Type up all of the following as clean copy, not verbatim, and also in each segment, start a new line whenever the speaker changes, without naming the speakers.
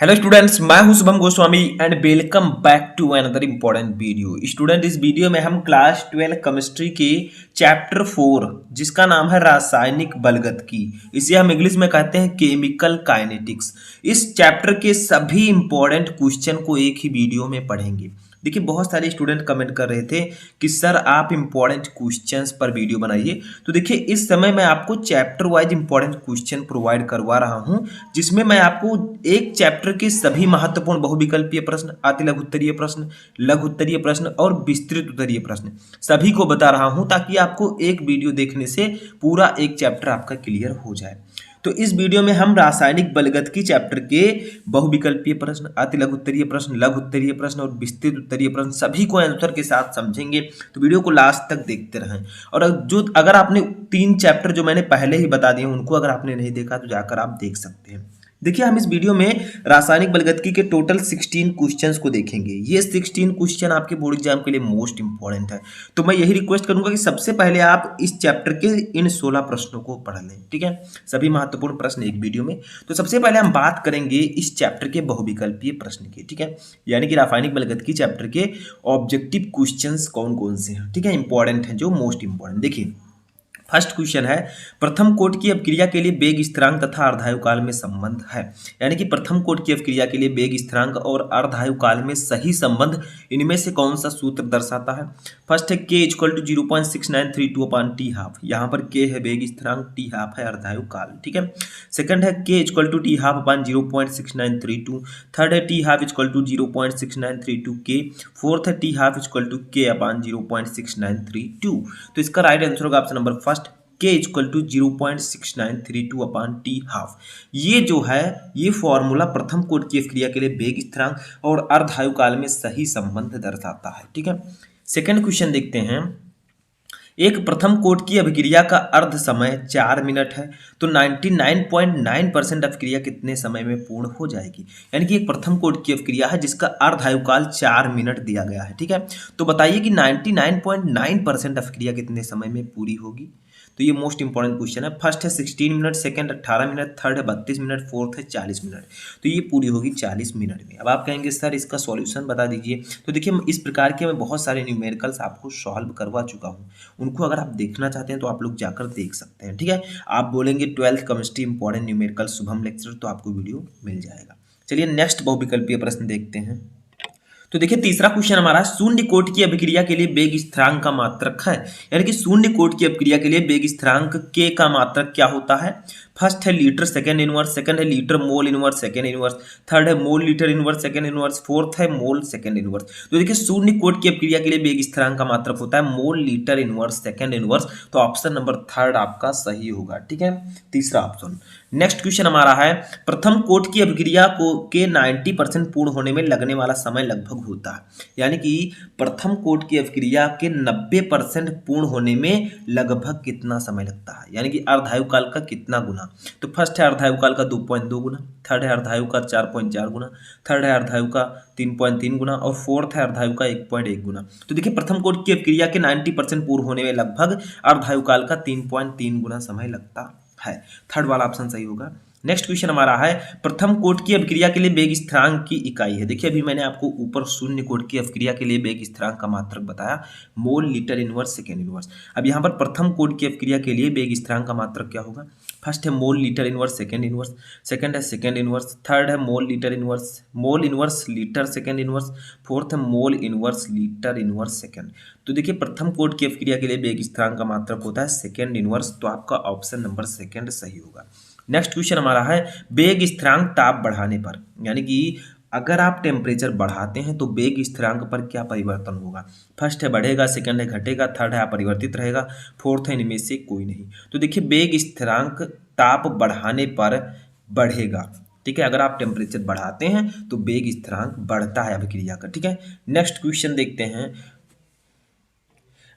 Hello students, मैं हूं Shubham Goswami and welcome back to another important video. Student, इस video में हम क्लास 12 केमिस्ट्री के चैप्टर 4 जिसका नाम है रासायनिक बलगतकी, इसे हम इंग्लिश में कहते हैं केमिकल काइनेटिक्स, इस चैप्टर के सभी इंपॉर्टेंट क्वेश्चन को एक ही वीडियो में पढ़ेंगे। देखिए, बहुत सारे स्टूडेंट कमेंट कर रहे थे कि सर आप इंपॉर्टेंट क्वेश्चंस पर वीडियो बनाइए। तो देखिए, इस समय मैं आपको chapter wise important question provide करवा रहा हूं, जिसमें मैं आपको एक चैप्टर के सभी महत्वपूर्ण बहुविकल्पीय प्रश्न, अति लघु उत्तरीय प्रश्न, लघु उत्तरीय प्रश्न और विस्तृत उत्तरीय प्रश्न सभी को बता रहा हूं, ताकि आपको एक वीडियो देखने से पूरा एक चैप्टर आपका क्लियर हो जाए। तो इस वीडियो में हम रासायनिक बलगतकी चैप्टर के बहुविकल्पीय प्रश्न, अति लघु उत्तरीय प्रश्न, लघु उत्तरीय प्रश्न और विस्तृत उत्तरीय प्रश्न सभी को आंसर के साथ समझेंगे। तो वीडियो को लास्ट तक देखते रहें। और अगर आपने 3 चैप्टर जो मैंने पहले ही बता दिए उनको अगर आपने नहीं देखा तो जाकर आप देख सकते हैं। देखिए, हम इस वीडियो में रासायनिक बलगतकी के टोटल 16 क्वेश्चंस को देखेंगे। ये 16 क्वेश्चन आपके बोर्ड एग्जाम के लिए मोस्ट इंपॉर्टेंट है। तो मैं यही रिक्वेस्ट करूंगा कि सबसे पहले आप इस चैप्टर के इन 16 प्रश्नों को पढ़ लें। ठीक है, सभी महत्वपूर्ण प्रश्न एक वीडियो में। तो सबसे पहले हम बात करेंगे इस चैप्टर के बहुविकल्पीय प्रश्न की। ठीक है, यानी कि रासायनिक बलगतकी चैप्टर के ऑब्जेक्टिव क्वेश्चंस कौन कौन से हैं। ठीक है, इंपॉर्टेंट है, जो मोस्ट इंपॉर्टेंट। देखिए, फर्स्ट क्वेश्चन है, प्रथम कोट की अपक्रिया के लिए वेग स्थिरांक तथा अर्धायु काल में संबंध है। यानी कि प्रथम कोट की अपक्रिया के लिए वेग स्थिरांक और अर्धायु काल में सही संबंध इनमें से कौन सा सूत्र दर्शाता है। फर्स्ट है k equal to 0.6932 upon t half. यहाँ पर k है वेग स्थिरांक, टी हाफ है अर्धायु काल। ठीक है, सेकंड है k equal to t half upon 0.6932। Third है t half equal to 0.6932 k। Fourth है t half equal to k upon 0.6932। तो इसका राइट आंसर होगा option number first, k equal to 0.6932 upon t half. ये जो है ये फॉर्मूला प्रथम कोट की अपक्रिया के लिए वेग स्थिरांक और अर्धायु काल में सही संबंध दर्शाता है। ठीक है, सेकंड क्वेश्चन देखते हैं। एक प्रथम कोट की अभिक्रिया का अर्ध समय 4 मिनट है, तो 99.9% अभिक्रिया कितने समय में पूर्ण हो जाएगी। यानी कि एक प्रथम कोट की अभिक्रिया है जिसका अर्धायु काल 4 मिनट दिया गया है। ठीक है, तो बताइए कि 99.9% अभिक्रिया कितने समय में पूरी होगी। तो ये मोस्ट इंपॉर्टेंट क्वेश्चन है। फर्स्ट है 16 मिनट, सेकंड 18 मिनट, थर्ड है 32 मिनट, फोर्थ है 40 मिनट। तो ये पूरी होगी 40 मिनट में। अब आप कहेंगे सर इसका सॉल्यूशन बता दीजिए। तो देखिए, इस प्रकार के मैं बहुत सारे न्यूमेरिकल्स आपको सॉल्व करवा चुका हूँ, उनको अगर आप देखना चाहते हैं तो आप लोग जाकर देख सकते हैं। ठीक है, आप बोलेंगे 12th chemistry important numerical Shubham lecture, तो आपको वीडियो मिल जाएगा। चलिए नेक्स्ट बहुविकल्पीय प्रश्न देखते हैं। तो देखिए, तीसरा क्वेश्चन हमारा, शून्य कोट की अभिक्रिया के लिए वेग स्थिरांक का मात्रक है। यानी कि शून्य कोट की अभिक्रिया के लिए वेग स्थिरांक k का मात्रक क्या होता है। फर्स्ट है लीटर सेकंड इनवर्स, सेकंड है litre mole inverse second inverse, third है mole litre inverse second inverse, fourth है मोल सेकंड इनवर्स। तो देखिए, शून्य कोट की अभिक्रिया के लिए वेग स्थिरांक का मात्रक होता है mole litre inverse second inverse. तो ऑप्शन नंबर थर्ड आपका सही होगा। ठीक है, तीसरा ऑप्शन। नेक्स्ट क्वेश्चन हमारा है, प्रथम कोट की अभिक्रिया को के 90% पूर्ण होने में लगने वाला समय लगभग होता है। यानी कि प्रथम कोट की अभिक्रिया के 90% पूर्ण होने में लगभग कितना समय लगता है, यानी कि अर्धायु काल का कितना गुना। तो फर्स्ट है अर्धायु काल का 2.2 गुना, थर्ड है अर्धायु का 4.4 गुना, थर्ड है अर्धायु का 3.3 गुना और फोर्थ है अर्धायु का 1.1 गुना। तो देखिए, प्रथम कोट की अभिक्रिया के 90% पूर्ण होने में लगभग अर्धायु काल का 3.3 गुना समय लगता है। थर्ड वाला ऑप्शन सही होगा। नेक्स्ट क्वेश्चन हमारा है, प्रथम कोट की अभिक्रिया के लिए वेग स्थिरांक की इकाई है। देखिए, अभी मैंने आपको ऊपर शून्य कोट की अभिक्रिया के लिए वेग स्थिरांक का मात्रक बताया मोल लीटर इनवर्स सेकेंड इनवर्स। अब यहाँ पर प्रथम कोट की अभिक्रिया के लिए वेग स्थिरांक का मात्रक क्या होगा। फर्स्ट है mole litre inverse second inverse, second है सेकेंड इनवर्स, थर्ड है mole inverse litre second inverse, fourth है mole inverse litre inverse second. तो देखिए, प्रथम कोट की अभिक्रिया के लिए वेग स्थिरांक का मात्रक होता है सेकेंड इनवर्स। तो आपका ऑप्शन नंबर सेकेंड सही होगा। नेक्स्ट क्वेश्चन हमारा है, वेग स्थिरांक ताप बढ़ाने पर, यानी कि अगर आप टेम्परेचर बढ़ाते हैं तो वेग स्थिरांक पर क्या परिवर्तन होगा। फर्स्ट है बढ़ेगा, सेकंड है घटेगा, थर्ड है अपरिवर्तित रहेगा, फोर्थ है इनमें से कोई नहीं। तो देखिए, वेग स्थिरांक ताप बढ़ाने पर बढ़ेगा। ठीक है, अगर आप टेम्परेचर बढ़ाते हैं तो वेग स्थिरांक बढ़ता है अभिक्रिया का। ठीक है, नेक्स्ट क्वेश्चन देखते हैं।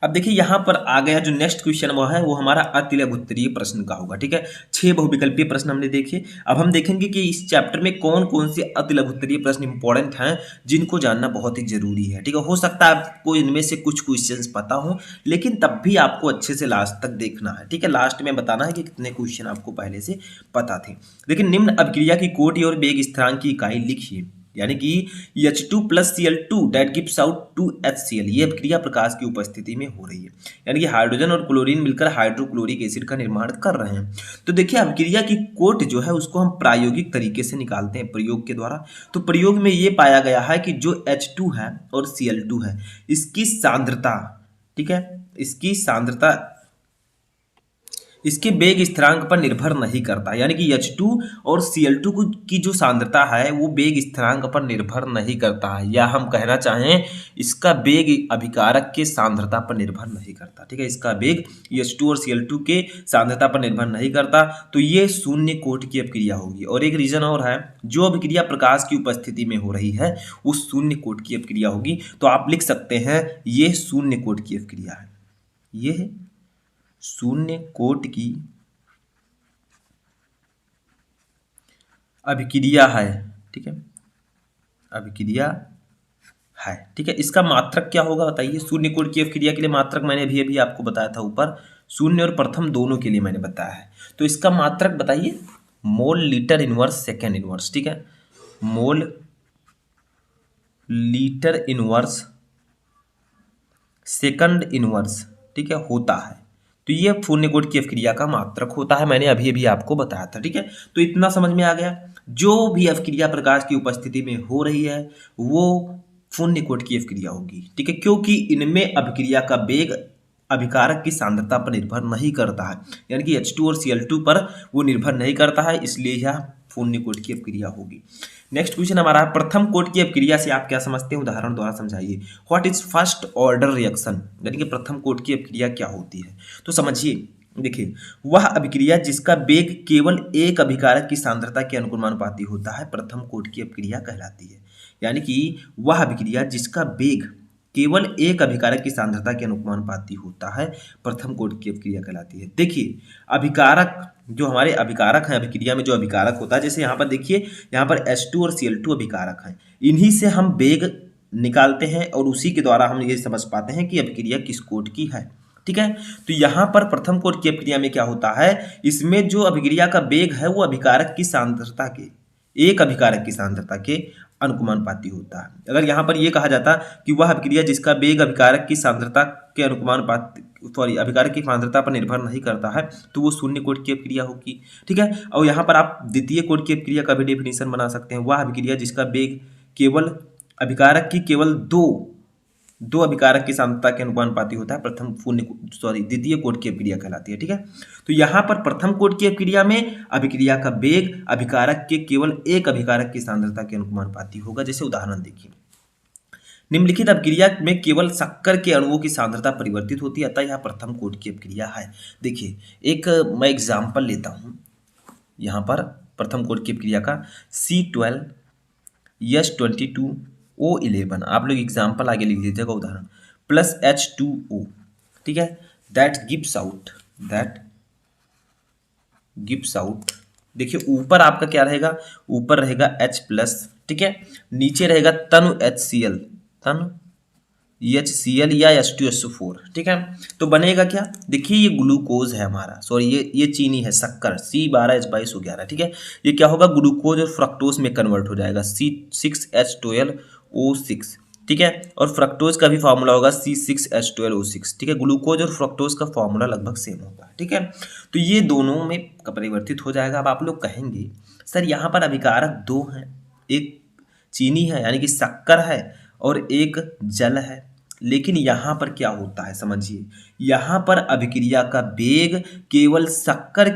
अब देखिए यहाँ पर आ गया जो नेक्स्ट क्वेश्चन वो हमारा अतिलघु उत्तरीय प्रश्न का होगा। ठीक है, 6 बहुविकल्पीय प्रश्न हमने देखे। अब हम देखेंगे कि इस चैप्टर में कौन कौन से अतिलघु उत्तरीय प्रश्न इंपॉर्टेंट हैं जिनको जानना बहुत ही जरूरी है। ठीक है, हो सकता है आपको इनमें से कुछ क्वेश्चंस पता हो, लेकिन तब भी आपको अच्छे से लास्ट तक देखना है। ठीक है, लास्ट में बताना है कि कितने क्वेश्चन आपको पहले से पता थे। लेकिन निम्न अभिक्रिया की कोटि और वेग स्थिरांक की इकाई लिखिए। यानी कि H2 plus Cl2 that gives out 2HCl, ये अभिक्रिया प्रकाश की उपस्थिति में हो रही है। यानी कि हाइड्रोजन और क्लोरीन मिलकर हाइड्रोक्लोरिक एसिड का निर्माण कर रहे हैं। तो देखिए अभिक्रिया की कोट जो है उसको हम प्रायोगिक तरीके से निकालते हैं प्रयोग के द्वारा। तो प्रयोग में ये पाया गया है कि जो H2 है और Cl2 है, इसकी सांद्रता, ठीक है, इसकी सांद्रता इसके वेग स्थिरांक पर निर्भर नहीं करता। यानी कि H2 और Cl2 की जो सांद्रता है वो वेग स्थिरांक पर निर्भर नहीं करता है, या हम कहना चाहें इसका वेग अभिकारक के सांद्रता पर निर्भर नहीं करता। ठीक है, इसका वेग H2 और Cl2 के सांद्रता पर निर्भर नहीं करता। तो ये शून्य कोट की अभिक्रिया होगी। और एक रीजन और है, जो अभिक्रिया प्रकाश की उपस्थिति में हो रही है वो शून्य कोट की अभिक्रिया होगी। तो आप लिख सकते हैं ये शून्य कोट की अभिक्रिया है, ये है शून्य कोट की अभिक्रिया है। ठीक है, अभिक्रिया है। ठीक है, इसका मात्रक क्या होगा बताइए। शून्य कोट की अभिक्रिया के लिए मात्रक मैंने अभी आपको बताया था ऊपर, शून्य और प्रथम दोनों के लिए मैंने बताया है। तो इसका मात्रक बताइए, मोल लीटर इनवर्स सेकेंड इनवर्स। ठीक है, mole litre inverse second inverse, ठीक है, होता है। तो ये शून्य कोट की अभिक्रिया का मात्रक होता है, मैंने अभी आपको बताया था। ठीक है, तो इतना समझ में आ गया। जो भी अभिक्रिया प्रकाश की उपस्थिति में हो रही है वो शून्य कोट की अभिक्रिया होगी। ठीक है, क्योंकि इनमें अभिक्रिया का वेग अभिकारक की सांद्रता पर निर्भर नहीं करता है। यानी कि H2 और Cl2 पर वो निर्भर नहीं करता है, इसलिए यह शून्य कोट की अभिक्रिया होगी। नेक्स्ट क्वेश्चन हमारा है, प्रथम कोट की अभिक्रिया से आप क्या समझते हैं, उदाहरण द्वारा समझाइए। What is first order reaction, यानी कि प्रथम कोट की अभिक्रिया क्या होती है। तो समझिए, देखिए वह अभिक्रिया जिसका वेग केवल एक अभिकारक की सांद्रता के अनुक्रमानुपाती होता है प्रथम कोट की अभिक्रिया कहलाती है। यानी कि वह अभिक्रिया जिसका वेग केवल एक अभिकारक की सांद्रता के अनुक्रमानुपाती होता है प्रथम कोट की अभिक्रिया कहलाती है। देखिए अभिकारक, जो हमारे अभिकारक हैं अभिक्रिया में जो अभिकारक होता है, जैसे यहाँ पर देखिए, यहाँ पर H2 और Cl2 अभिकारक हैं, इन्हीं से हम वेग निकालते हैं और उसी के द्वारा हम ये समझ पाते हैं कि अभिक्रिया किस कोट की है। ठीक है, तो यहाँ पर प्रथम कोट की अभिक्रिया में क्या होता है, इसमें जो अभिक्रिया का वेग है वो अभिकारक की सांद्रता के, एक अभिकारक की सांद्रता के अनुक्रमानुपाती होता है। अगर यहाँ पर यह कहा जाता कि वह अभिक्रिया जिसका वेग अभिकारक की सांद्रता के अभिकारक की सांद्रता पर निर्भर नहीं करता है, तो वो शून्य कोट की अभिक्रिया होगी। ठीक है, और यहाँ पर आप द्वितीय कोट की अभिक्रिया का भी डेफिनेशन बना सकते हैं। वह अभिक्रिया जिसका वेग केवल अभिकारक की केवल दो अभिकारक की सांद्रता के अनुपाती होता है प्रथम द्वितीय कोट की अभिक्रिया कहलाती है। ठीक है, तो यहाँ पर प्रथम कोट की अभिक्रिया में अभिक्रिया का वेग अभिकारक के केवल एक अभिकारक की सांद्रता के अनुपाती होगा। जैसे उदाहरण देखिए, निम्नलिखित अभिक्रिया में केवल शक्कर के अणुओं की सांद्रता परिवर्तित होती है, अतः यह प्रथम कोट की अभिक्रिया है। देखिए एक मैं एग्जाम्पल लेता हूँ यहाँ पर प्रथम कोट की अभिक्रिया का, C12H22O11, आप लोग एग्जाम्पल आगे लिख लीजिएगा उदाहरण, प्लस H2O। ठीक है, दैट गिव्स आउट, देखिए ऊपर आपका क्या रहेगा, ऊपर रहेगा H प्लस, ठीक है, नीचे रहेगा तनु HCl या H2SO4। ठीक है, तो बनेगा क्या, देखिए ये ग्लूकोज है हमारा, सॉरी ये चीनी है, शक्कर, C12H22O11। ठीक है, ये क्या होगा, ग्लूकोज और फ्रक्टोज में कन्वर्ट हो जाएगा, C6H12O6। ठीक है, और फ्रक्टोज का भी फार्मूला होगा C6H12O6। ठीक है, ग्लूकोज और फ्रक्टोज का फार्मूला लगभग सेम होगा। ठीक है, तो ये दोनों में परिवर्तित हो जाएगा। अब आप लोग कहेंगे सर यहाँ पर अभिकारक दो हैं, एक चीनी है यानी कि शक्कर है और एक जल है, लेकिन यहाँ पर क्या होता है समझिए, यहाँ पर अभिक्रिया का वेग केवल शक्कर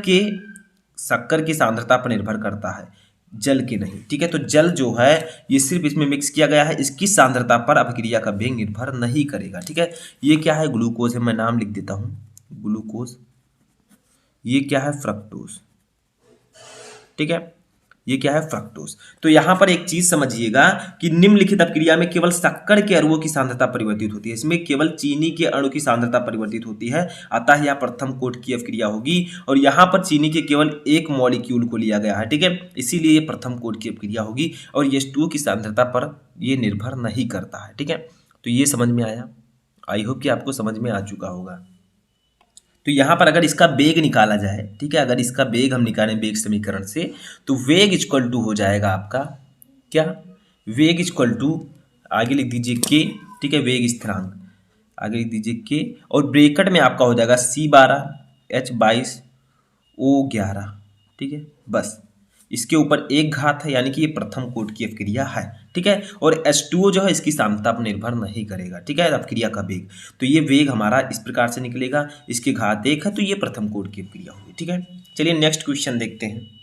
की सांद्रता पर निर्भर करता है, जल के नहीं। ठीक है, तो जल जो है ये सिर्फ इसमें मिक्स किया गया है, इसकी सांद्रता पर अभिक्रिया का वेग निर्भर नहीं करेगा। ठीक है, ये क्या है, ग्लूकोज है, मैं नाम लिख देता हूँ ग्लूकोज, ये क्या है, फ्रक्टोज। ठीक है, ये क्या है, फ्रक्टोज। तो यहाँ पर एक चीज समझिएगा कि निम्नलिखित अपक्रिया में केवल शक्कर के अणुओं की सांद्रता परिवर्तित होती है, इसमें केवल चीनी के अणु की सांद्रता परिवर्तित होती है, अतः यह प्रथम कोट की अपक्रिया होगी। और यहाँ पर चीनी के केवल एक मॉलिक्यूल को लिया गया है, ठीक है, इसीलिए ये प्रथम कोट की अपक्रिया होगी और H2O की सांद्रता पर ये निर्भर नहीं करता है, ठीक है। तो ये समझ में आया, आई होप कि आपको समझ में आ चुका होगा। तो यहाँ पर अगर इसका वेग निकाला जाए, ठीक है, अगर इसका वेग हम निकालें वेग समीकरण से, तो वेग इक्वल टू हो जाएगा आपका क्या, वेग इक्वल टू, आगे लिख दीजिए के, ठीक है, वेग स्थिरांक आगे लिख दीजिए के, और ब्रैकेट में आपका हो जाएगा C12 H22 O11, ठीक है, बस इसके ऊपर एक घात है, यानी कि ये प्रथम कोट की अपक्रिया है, ठीक है। और H2O जो है इसकी सांद्रता पर निर्भर नहीं करेगा, ठीक है, अपक्रिया का वेग। तो ये वेग हमारा इस प्रकार से निकलेगा, इसके घात 1 है, तो ये प्रथम कोट की अपक्रिया होगी, ठीक है। चलिए नेक्स्ट क्वेश्चन देखते हैं।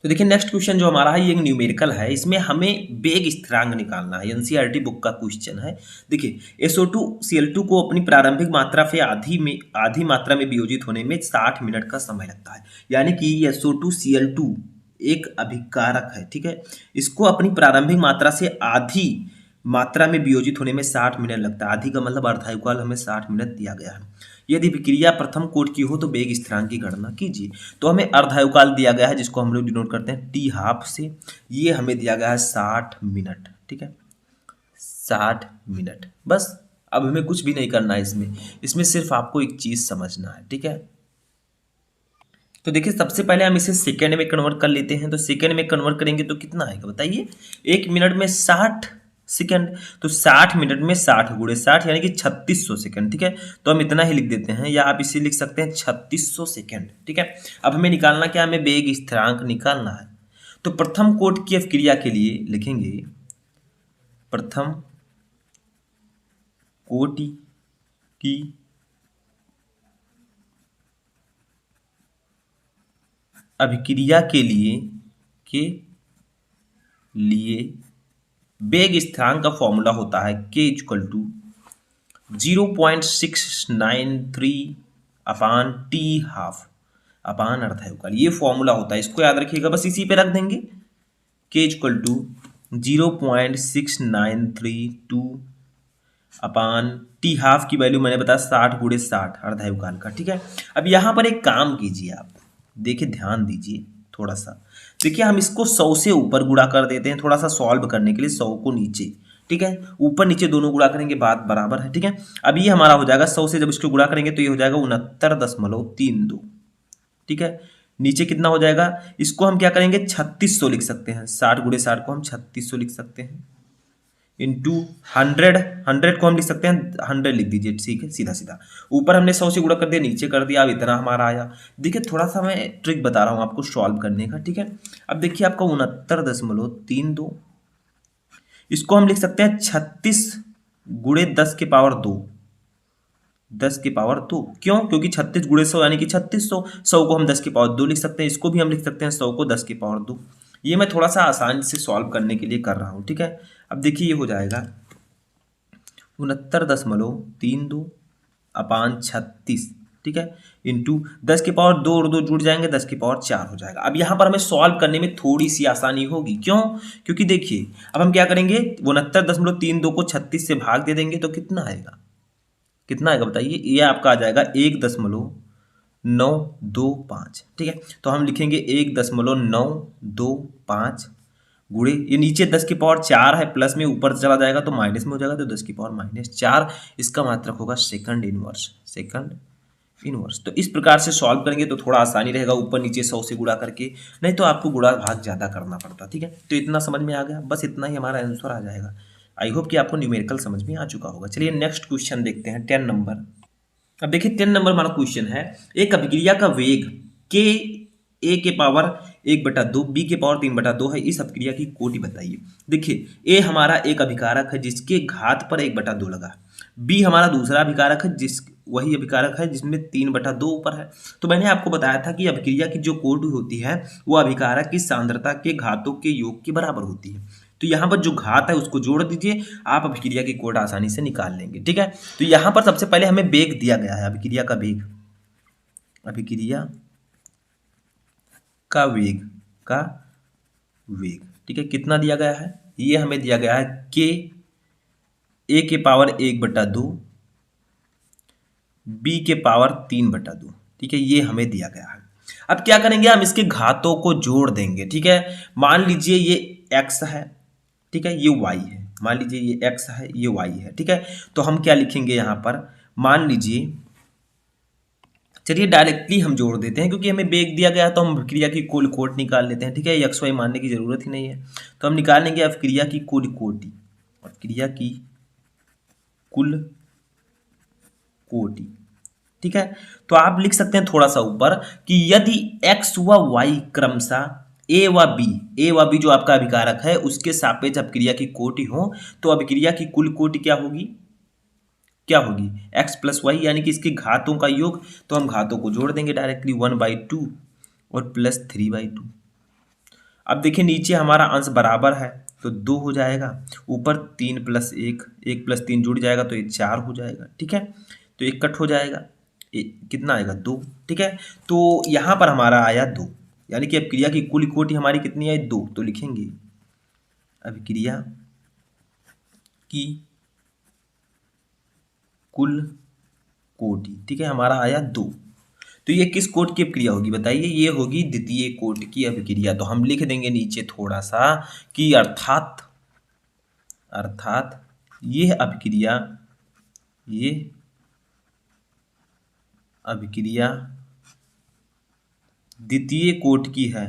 तो देखिए नेक्स्ट क्वेश्चन जो हमारा है ये एक न्यूमेरिकल है, इसमें हमें वेग स्थिरांक निकालना है, एनसीईआरटी बुक का क्वेश्चन है। देखिए SO2Cl2 को अपनी प्रारंभिक मात्रा से आधी मात्रा में वियोजित होने में 60 मिनट का समय लगता है, यानी कि SO2Cl2 एक अभिकारक है, ठीक है, इसको अपनी प्रारंभिक मात्रा से आधी मात्रा में वियोजित होने में 60 मिनट लगता है, आधी का मतलब अर्धायुकाल हमें 60 मिनट दिया गया है। यदि विक्रिया प्रथम कोट की हो तो वेग स्थिरांक की गणना कीजिए। तो हमें अर्धायुकाल दिया गया है, जिसको हम लोग डिनोट करते हैं T½ से, ये हमें दिया गया है 60 मिनट, ठीक है, 60 मिनट, बस। अब हमें कुछ भी नहीं करना है इसमें सिर्फ आपको एक चीज समझना है, ठीक है। तो देखिए सबसे पहले हम इसे सेकेंड में कन्वर्ट कर लेते हैं, तो सेकेंड में कन्वर्ट करेंगे तो कितना आएगा बताइए, 1 मिनट में 60 सेकेंड, तो 60 मिनट में 60 गुणे 60 यानी कि 3600 सेकेंड, ठीक है। तो हम इतना ही लिख देते हैं, या आप इसे लिख सकते हैं 3600 सेकेंड, ठीक है। अब हमें निकालना क्या, हमें वेग स्थिरांक निकालना है। तो प्रथम कोट की अपक्रिया के लिए लिखेंगे प्रथम कोटि की अभिक्रिया के लिए वेग स्थिरांक का फॉर्मूला होता है K = 0.693 अपान T½ अपान अर्धायुकाल, ये फॉर्मूला होता है, इसको याद रखिएगा, बस इसी पे रख देंगे। K = 0.6932 अपान T½ की वैल्यू मैंने बताया 60 गुणे 60 अर्धायुकाल का, ठीक है। अब यहाँ पर एक काम कीजिए आप, देखिए ध्यान दीजिए थोड़ा सा, देखिए हम इसको 100 से ऊपर गुणा कर देते हैं, थोड़ा सा सॉल्व करने के लिए 100 को नीचे, ठीक है, ऊपर नीचे दोनों गुणा करेंगे, बात बराबर है, ठीक है। अब ये हमारा हो जाएगा 100 से जब इसको गुणा करेंगे तो ये हो जाएगा 69.32, ठीक है। नीचे कितना हो जाएगा, इसको हम क्या करेंगे 3600 लिख सकते हैं, 60 गुणे 60 को हम 3600 लिख सकते हैं, इंटू 100 को हम लिख सकते हैं 100 लिख दीजिए, ठीक है, सीधा सीधा। ऊपर हमने 100 से गुणा कर दिया, नीचे कर दिया, अब इतना हमारा आया। देखिए थोड़ा सा मैं ट्रिक बता रहा हूँ आपको सॉल्व करने का, ठीक है। अब देखिए आपका 69.32, इसको हम लिख सकते हैं 36 गुणे 10 के पावर 2, 10 की पावर 2, क्यों, क्योंकि 36 गुणे 100 यानी कि 3600, 100 को हम 10 की पावर 2 लिख सकते हैं, इसको भी हम लिख सकते हैं 100 को 10 की पावर 2। ये मैं थोड़ा सा आसान से सॉल्व करने के लिए कर रहा हूँ, ठीक है। अब देखिए ये हो जाएगा 69.32 अपान 36, ठीक है, इंटू 10 की पावर 2 और 2 जुड़ जाएंगे, 10 की पावर 4 हो जाएगा। अब यहाँ पर हमें सॉल्व करने में थोड़ी सी आसानी होगी, क्यों, क्योंकि देखिए अब हम क्या करेंगे, 69.32 को 36 से भाग दे देंगे तो कितना आएगा, कितना आएगा बताइए, ये आपका आ जाएगा 1.925, ठीक है। तो हम लिखेंगे 1.925 गुणे, ये नीचे 10 की पावर 4 है, प्लस में ऊपर चला जाएगा तो माइनस में हो जाएगा, तो 10 की पावर -4, इसका मात्रक होगा सेकंड इनवर्स। तो इस प्रकार से सॉल्व करेंगे तो थोड़ा आसानी रहेगा, ऊपर नीचे 100 से गुणा करके, नहीं तो आपको गुणा भाग ज़्यादा करना पड़ता, ठीक है। तो इतना समझ में आ गया, बस इतना ही हमारा आंसर आ जाएगा। आई होप कि आपको न्यूमेरिकल समझ में आ चुका होगा। चलिए नेक्स्ट क्वेश्चन देखते हैं, 10 नंबर। अब देखिए 10 नंबर हमारा क्वेश्चन है, एक अभिक्रिया का वेग K A के पावर 1/2 B के पावर 3/2 है, इस अभिक्रिया की कोटि बताइए। देखिए A हमारा एक अभिकारक है जिसके घात पर 1/2 लगा, B हमारा दूसरा अभिकारक है वही अभिकारक है जिसमें 3/2 ऊपर है। तो मैंने आपको बताया था कि अभिक्रिया की जो कोटि होती है वो अभिकारक की सांद्रता के घातों के योग के बराबर होती है। तो यहाँ पर जो घात है उसको जोड़ दीजिए, आप अभिक्रिया की कोट आसानी से निकाल लेंगे, ठीक है। तो यहाँ पर सबसे पहले हमें वेग दिया गया है, अभिक्रिया का वेग का वेग। ठीक है, कितना दिया गया है, ये हमें दिया गया है के ए के पावर 1/2 बी के पावर 3/2। ठीक है, ये हमें दिया गया है। अब क्या करेंगे, हम इसके घातों को जोड़ देंगे। ठीक है, मान लीजिए ये x है, ठीक है, ये y है, मान लीजिए ये x है, ये y है। ठीक है, तो हम क्या लिखेंगे यहाँ पर, मान लीजिए, चलिए डायरेक्टली हम जोड़ देते हैं, क्योंकि हमें वेग दिया गया है तो हम अभिक्रिया की कुल कोटि निकाल लेते हैं। ठीक है, x y मानने की जरूरत ही नहीं है, तो हम निकाल लेंगे अभिक्रिया की कुल कोटि, अभिक्रिया की कुल कोटि। ठीक है, तो आप लिख सकते हैं थोड़ा सा ऊपर कि यदि x व y क्रमशः a व b जो आपका अभिकारक है उसके सापेक्ष अभिक्रिया की कोटि हो, तो अभिक्रिया की कुल कोटि क्या होगी, x प्लस वाई, यानी कि इसके घातों का योग। तो हम घातों को जोड़ देंगे डायरेक्टली, 1/2 और प्लस 3/2। अब देखिए नीचे हमारा अंश बराबर है तो 2 हो जाएगा, ऊपर 3 + 1, 1 + 3 जुड़ जाएगा तो ये 4 हो जाएगा। ठीक है, तो 1 कट हो जाएगा, कितना आएगा 2। ठीक है, तो यहाँ पर हमारा आया 2, यानी कि अभिक्रिया की कुल कोटि हमारी कितनी आई, 2। तो लिखेंगे अभिक्रिया की कुल कोटि। ठीक है, हमारा आया 2। तो ये किस कोट की अभिक्रिया होगी बताइए, ये होगी द्वितीय कोट की अभिक्रिया। तो हम लिख देंगे नीचे थोड़ा सा कि अर्थात ये अभिक्रिया द्वितीय कोट की है,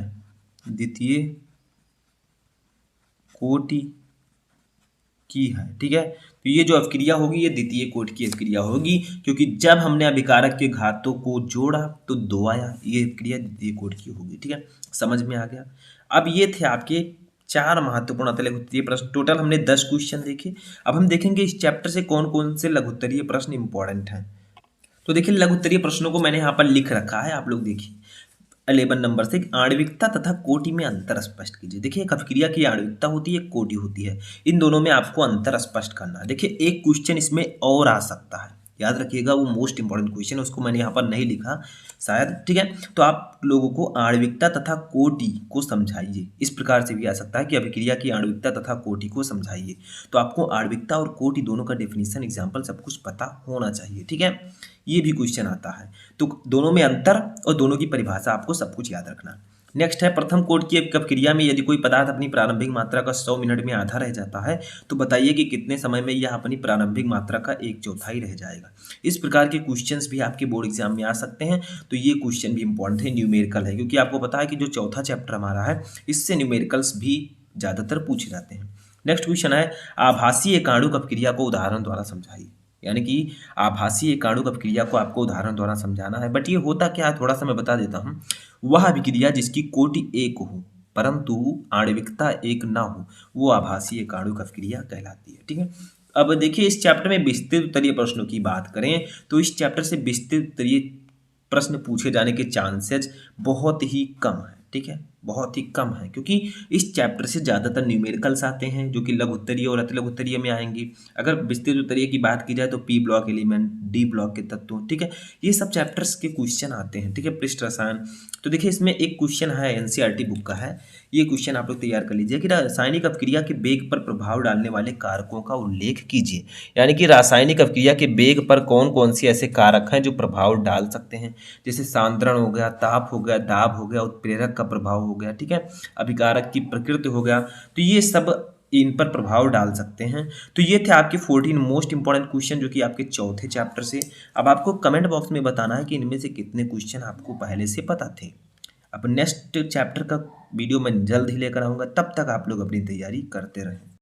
द्वितीय कोटि की है। ठीक है, तो ये जो अभिक्रिया होगी ये द्वितीय कोटि की अभिक्रिया होगी, क्योंकि जब हमने अभिकारक के घातों को जोड़ा तो 2 आया, ये अभिक्रिया द्वितीय कोटि की होगी। ठीक है, समझ में आ गया। अब ये थे आपके 4 महत्वपूर्ण लघुत्तरीय प्रश्न। टोटल हमने 10 क्वेश्चन देखे। अब हम देखेंगे इस चैप्टर से कौन कौन से लघुत्तरीय प्रश्न इंपॉर्टेंट हैं। तो देखिए लघुत्तरीय प्रश्नों को मैंने यहाँ पर लिख रखा है, आप लोग देखिए 11 नंबर से, आणविकता तथा कोटि में अंतर स्पष्ट कीजिए। देखिए एक अभिक्रिया की आणविकता होती है, एक कोटि होती है, इन दोनों में आपको अंतर स्पष्ट करना है। देखिए एक क्वेश्चन इसमें और आ सकता है, याद रखिएगा, वो मोस्ट इंपॉर्टेंट क्वेश्चन है, उसको मैंने यहाँ पर नहीं लिखा शायद। ठीक है, तो आप लोगों को आणविकता तथा कोटि को समझाइए, इस प्रकार से भी आ सकता है कि अभिक्रिया की आणविकता तथा कोटि को समझाइए। तो आपको आणविकता और कोटि दोनों का डेफिनेशन, एग्जाम्पल सब कुछ पता होना चाहिए। ठीक है, ये भी क्वेश्चन आता है, तो दोनों में अंतर और दोनों की परिभाषा आपको सब कुछ याद रखना। नेक्स्ट है, प्रथम कोट की अभिक्रिया में यदि कोई पदार्थ अपनी प्रारंभिक मात्रा का 100 मिनट में आधा रह जाता है तो बताइए कि कितने समय में यह अपनी प्रारंभिक मात्रा का 1/4 रह जाएगा। इस प्रकार के क्वेश्चंस भी आपके बोर्ड एग्जाम में आ सकते हैं, तो ये क्वेश्चन भी इंपॉर्टेंट है, न्यूमेरिकल है, क्योंकि आपको पता है कि जो चौथा चैप्टर हमारा है इससे न्यूमेरिकल्स भी ज़्यादातर पूछे जाते हैं। नेक्स्ट क्वेश्चन है, आभासी एकाणुक अभिक्रिया को उदाहरण द्वारा समझाइए। यानी कि आभासी एकाणुक अभिक्रिया को आपको उदाहरण द्वारा समझाना है। बट ये होता क्या है, थोड़ा सा मैं बता देता हूँ। वह अभिक्रिया जिसकी कोटि 1 हो परंतु आणविकता 1 ना हो, वो आभासी एकाणुक अभिक्रिया कहलाती है। ठीक है, अब देखिए इस चैप्टर में विस्तृत उत्तरीय प्रश्नों की बात करें तो इस चैप्टर से विस्तृत उत्तरीय प्रश्न पूछे जाने के चांसेस बहुत ही कम है। ठीक है, बहुत ही कम है, क्योंकि इस चैप्टर से ज़्यादातर न्यूमेरिकल्स आते हैं जो कि लघु उत्तरीय और अति लघु उत्तरीय में आएंगे। अगर विस्तृत उत्तरीय की बात की जाए तो P block element, D block के तत्व, ठीक है, ये सब चैप्टर्स के क्वेश्चन आते हैं। ठीक है, पृष्ठ रसायन, तो देखिए इसमें एक क्वेश्चन है, एनसीईआरटी बुक का है, ये क्वेश्चन आप लोग तैयार कर लीजिए कि रासायनिक अभिक्रिया के वेग पर प्रभाव डालने वाले कारकों का उल्लेख कीजिए। यानी कि रासायनिक अभिक्रिया के वेग पर कौन कौन से ऐसे कारक हैं जो प्रभाव डाल सकते हैं, जैसे सांद्रण हो गया, ताप हो गया, दाब हो गया, उत्प्रेरक का प्रभाव हो गया। ठीक है, अभिकारक की प्रकृति हो गया, तो ये सब इन पर प्रभाव डाल सकते हैं। तो ये थे आपके 14 मोस्ट इंपॉर्टेंट क्वेश्चन जो कि आपके चौथे चैप्टर से। अब आपको कमेंट बॉक्स में बताना है कि इनमें से कितने क्वेश्चन आपको पहले से पता थे। अब नेक्स्ट चैप्टर का वीडियो मैं जल्द ही लेकर आऊँगा, तब तक आप लोग अपनी तैयारी करते रहें।